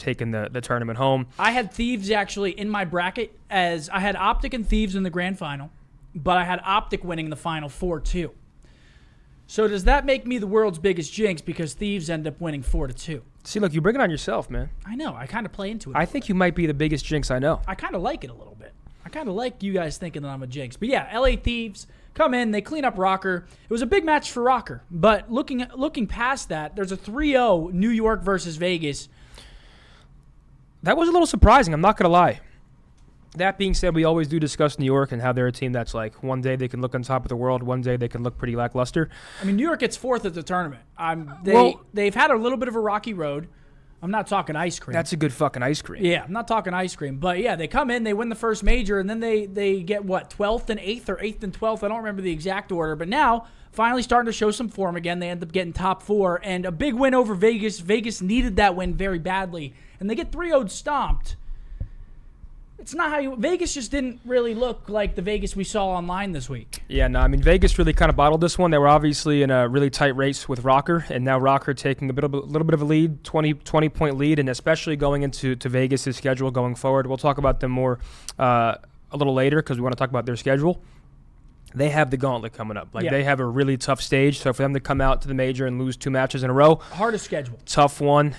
taking the tournament home. I had Thieves actually in my bracket as I had Optic and Thieves in the grand final, but I had Optic winning the final 4-2. So does that make me the world's biggest jinx because Thieves end up winning 4-2? See, look, you bring it on yourself, man. I know. I kind of play into it. I think you might be the biggest jinx I know. I kind of like it a little bit. I kind of like you guys thinking that I'm a jinx. But yeah, LA Thieves come in. They clean up Rocker. It was a big match for Rocker. But looking past that, there's a 3-0 New York versus Vegas. That was a little surprising. I'm not going to lie. That being said, we always do discuss New York and how they're a team that's like one day they can look on top of the world, one day they can look pretty lackluster. I mean, New York gets fourth at the tournament. They've had a little bit of a rocky road. I'm not talking ice cream. That's a good fucking ice cream. Yeah, I'm not talking ice cream. But yeah, they come in, they win the first major, and then they get, 12th and 8th or 8th and 12th? I don't remember the exact order. But now, finally starting to show some form again. They end up getting top 4. And a big win over Vegas. Vegas needed that win very badly. And they get 3-0 stomped. It's not how Vegas just didn't really look like the Vegas we saw online this week. Yeah, no, I mean, Vegas really kind of bottled this one. They were obviously in a really tight race with Rocker, and now Rocker taking a little bit of a lead, 20-point lead, and especially going into Vegas' schedule going forward. We'll talk about them more a little later because we want to talk about their schedule. They have the gauntlet coming up. They have a really tough stage, so for them to come out to the major and lose 2 matches in a row. Hardest schedule. Tough one.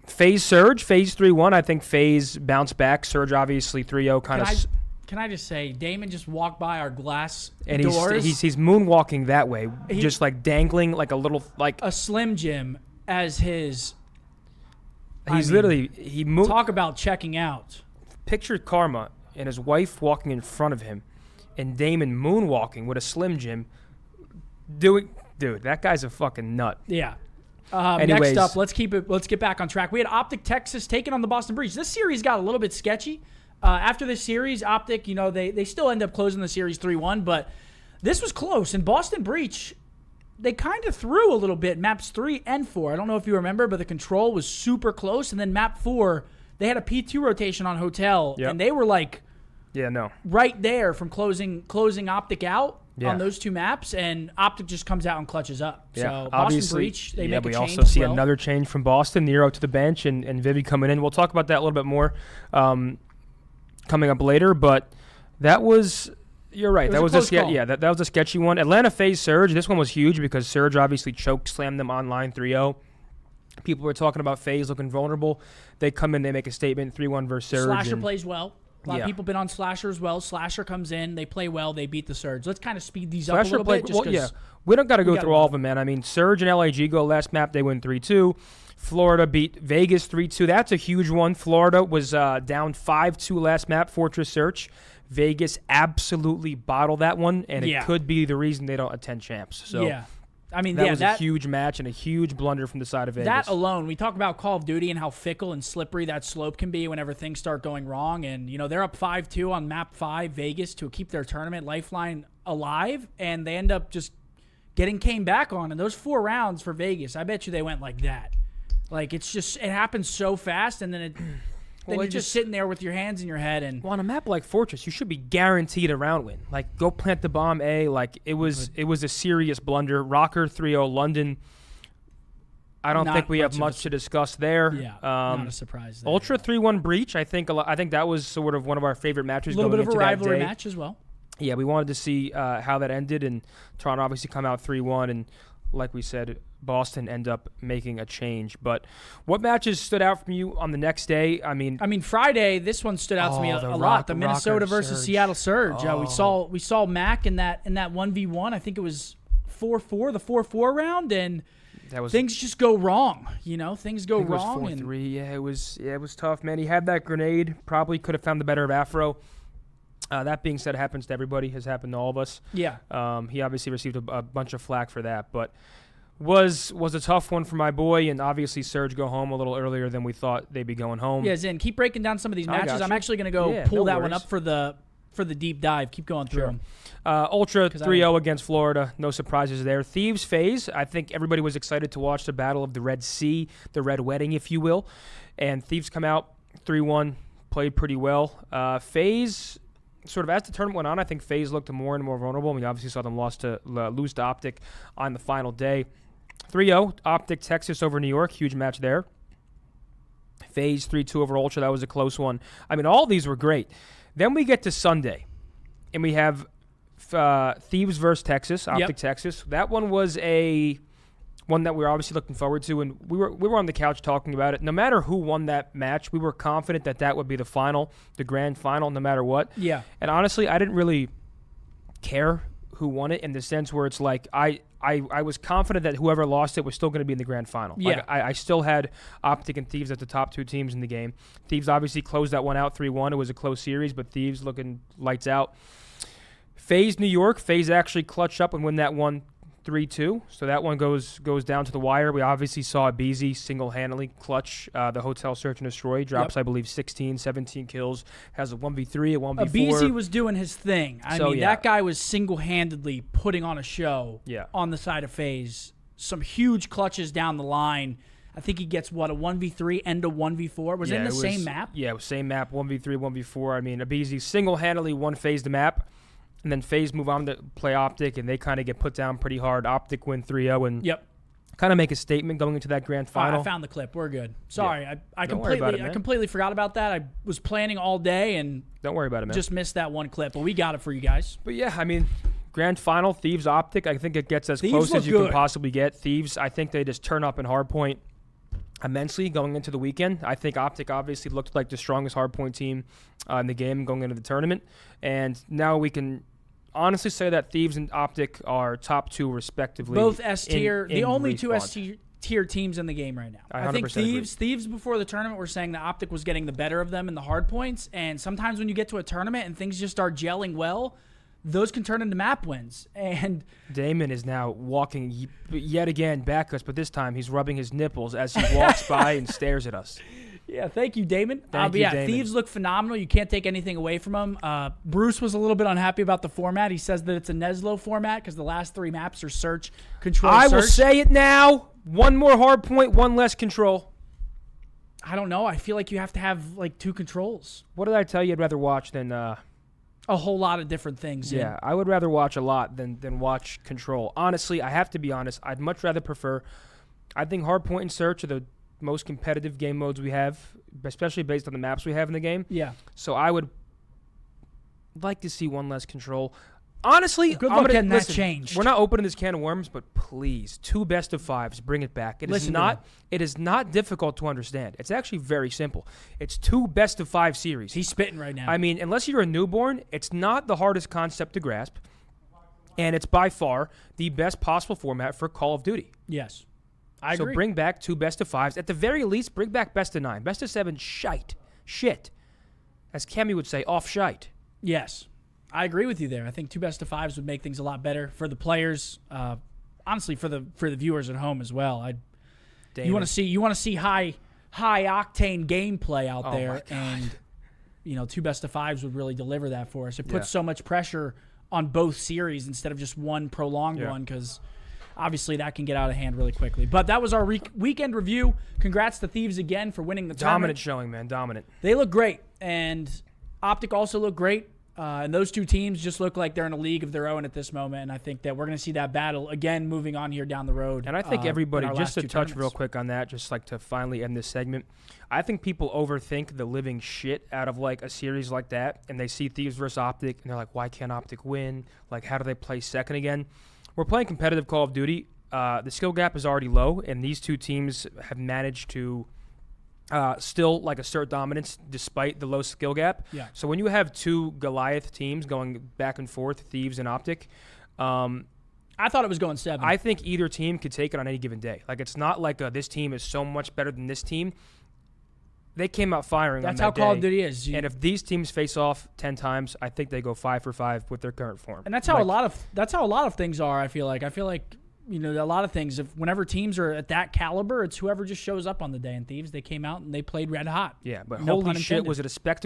FaZe Surge, FaZe 3-1. I think FaZe bounced back. Surge obviously 3-0 kind of. Can I just say, Damon just walked by our glass and doors. He's moonwalking that way, just like dangling like a little like a Slim Jim as his. Talk about checking out. Picture Karma and his wife walking in front of him, and Damon moonwalking with a Slim Jim. Dude, that guy's a fucking nut. Yeah. Next up, let's get back on track. We had Optic Texas taking on the Boston Breach. This series got a little bit sketchy. After this series, Optic, they still end up closing the series 3-1, but this was close. And Boston Breach, they kind of threw a little bit maps 3 and 4. I don't know if you remember, but the control was super close. And then map 4, they had a P2 rotation on Hotel, and they were like, right there from closing Optic out. Yeah. On those 2 maps, and Optic just comes out and clutches up. Yeah. So Boston Breach, they make a change. We also see another change from Boston, Nero to the bench, and Vivi coming in. We'll talk about that a little bit more coming up later, but that was – you're right. That was a sketchy one. Atlanta FaZe Surge. This one was huge because Surge obviously choke slammed them online 3-0. People were talking about FaZe looking vulnerable. They come in, they make a statement, 3-1 versus Surge. Slasher plays well. A lot of people been on Slasher as well. Slasher comes in, they play well, they beat the Surge. Let's kind of speed these up a little bit. We don't got to go through all of them, man. I mean, Surge and LAG go last map, they win 3-2. Florida beat Vegas 3-2. That's a huge one. Florida was down 5-2 last map, Fortress Search. Vegas absolutely bottled that one, and it could be the reason they don't attend champs. So I mean, that was a huge match and a huge blunder from the side of Vegas. That alone, we talk about Call of Duty and how fickle and slippery that slope can be whenever things start going wrong. And, they're up 5-2 on map 5, Vegas, to keep their tournament lifeline alive. And they end up just came back on. And those 4 rounds for Vegas, I bet you they went like that. Like, it happens so fast. And then you're just sitting there with your hands in your head. And on a map like Fortress, you should be guaranteed a round win. Like, go plant the bomb A. Like, it was a serious blunder. Rocker 3-0 London. I don't think we have much to discuss there. Yeah, not a surprise there. Ultra 3-1 Breach. I think that was sort of one of our favorite matches. A little bit of a rivalry match as well. Yeah, we wanted to see how that ended, and Toronto obviously come out 3-1, and like we said, Boston end up making a change. But what matches stood out from you on the next day? I mean, Friday, this one stood out to me a lot. The Minnesota versus Seattle Surge. We saw Mac in that 1v1. I think it was 4-4, the 4-4 round, and things just go wrong. Things go wrong. It was 4-3. Yeah, it was tough, man. He had that grenade. Probably could have found the better of Afro. That being said, it happens to everybody. Has happened to all of us. Yeah. He obviously received a bunch of flack for that, but was a tough one for my boy. And obviously, Surge go home a little earlier than we thought they'd be going home. Yeah, Zin, keep breaking down some of these matches. I'm actually going to go pull that one up for the deep dive. Keep going through them. Ultra 3-0 against Florida. No surprises there. Thieves FaZe. I think everybody was excited to watch the battle of the Red Sea, the Red Wedding, if you will. And Thieves come out 3-1, played pretty well. FaZe, sort of as the tournament went on, I think FaZe looked more and more vulnerable. We obviously saw them lose to Optic on the final day. 3-0, Optic Texas over New York. Huge match there. FaZe 3-2 over Ultra. That was a close one. I mean, all these were great. Then we get to Sunday, and we have Thieves versus Texas, Optic Texas. That one was one that we were obviously looking forward to, and we were on the couch talking about it. No matter who won that match, we were confident that would be the grand final, no matter what. Yeah. And honestly, I didn't really care who won it in the sense where it's like I was confident that whoever lost it was still going to be in the grand final. Yeah. Like, I still had Optic and Thieves as the top two teams in the game. Thieves obviously closed that one out 3-1. It was a close series, but Thieves looking lights out. FaZe New York. FaZe actually clutched up and win that one 3-2. So that one goes down to the wire. We obviously saw Beezy single-handedly clutch the Hotel Search and Destroy. Drops, I believe, 16, 17 kills. Has a 1v3, a 1v4. Beezy was doing his thing. I mean, that guy was single-handedly putting on a show on the side of FaZe. Some huge clutches down the line. I think he gets, a 1v3 and a 1v4? Was it in the same map? Yeah, it was same map, 1v3, 1v4. I mean, Beezy single-handedly won FaZe the map. And then FaZe move on to play Optic, and they kind of get put down pretty hard. Optic win 3-0 and kind of make a statement going into that grand final. I found the clip. We're good. Sorry, I completely forgot about that. I was planning all day and don't worry about it, man. Just missed that one clip, but we got it for you guys. But yeah, I mean, grand final, Thieves Optic. I think it gets as close as you can possibly get. Thieves, I think they just turn up in hardpoint immensely going into the weekend. I think Optic obviously looked like the strongest hardpoint team in the game going into the tournament, and now we can honestly say that Thieves and Optic are top two respectively. Both S tier, the only two S tier teams in the game right now. I think Thieves before the tournament were saying that Optic was getting the better of them in the hard points, and sometimes when you get to a tournament and things just start gelling well, those can turn into map wins. And Damon is now walking yet again back us, but this time he's rubbing his nipples as he walks by and stares at us. Yeah, thank you, Damon. Damon. Thieves look phenomenal. You can't take anything away from them. Bruce was a little bit unhappy about the format. He says that it's a Neslo format because the last three maps are search, control, I search. will say it now. One more hard point, one less control. I don't know. I feel like you have to have like two controls. What did I tell you I'd rather watch than a whole lot of different things? Yeah, I would rather watch a lot than watch control. Honestly, I have to be honest. I'd much rather prefer. I think hard point and search are the most competitive game modes we have, especially based on the maps we have in the game. Yeah. So I would like to see one less control. Honestly, good luck getting that changed. We're not opening this can of worms, but please, 2 best of 5s, bring it back. It is not difficult to understand. It's actually very simple. It's 2 best of 5 series. He's spitting right now. I mean, unless you're a newborn, it's not the hardest concept to grasp, and it's by far the best possible format for Call of Duty. Yes. I agree. So bring back 2 best of 5s. At the very least, bring back best of 9. Best of 7, shit. As Cammy would say, off shite. Yes. I agree with you there. I think 2 best of 5s would make things a lot better for the players. Honestly, for the viewers at home as well. You want to see high octane gameplay out there, and 2 best of 5s would really deliver that for us. It puts so much pressure on both series instead of just one prolonged one, because obviously that can get out of hand really quickly. But that was our weekend review. Congrats to Thieves again for winning the tournament. Dominant showing, man. Dominant. They look great, and Optic also look great. And those two teams just look like they're in a league of their own at this moment, and I think that we're going to see that battle again moving on here down the road. And I think everybody, just to touch real quick on that, just like to finally end this segment, I think people overthink the living shit out of like a series like that, and they see Thieves versus Optic, and they're like, why can't Optic win? Like, how do they play second again? We're playing competitive Call of Duty. The skill gap is already low, and these two teams have managed to still like assert dominance despite the low skill gap. Yeah. So when you have 2 Goliath teams going back and forth, Thieves and Optic, I thought it was going 7. I think either team could take it on any given day. Like, it's not like this team is so much better than this team. They came out firing. That's on that how Call day. of Duty is. And if these teams face off 10 times, I think they go 5 for 5 with their current form. And that's how a lot of things are. I feel like a lot of things. Whenever teams are at that caliber, it's whoever just shows up on the day. And Thieves, they came out and they played red hot. Yeah, but no holy shit, was it a spectacle.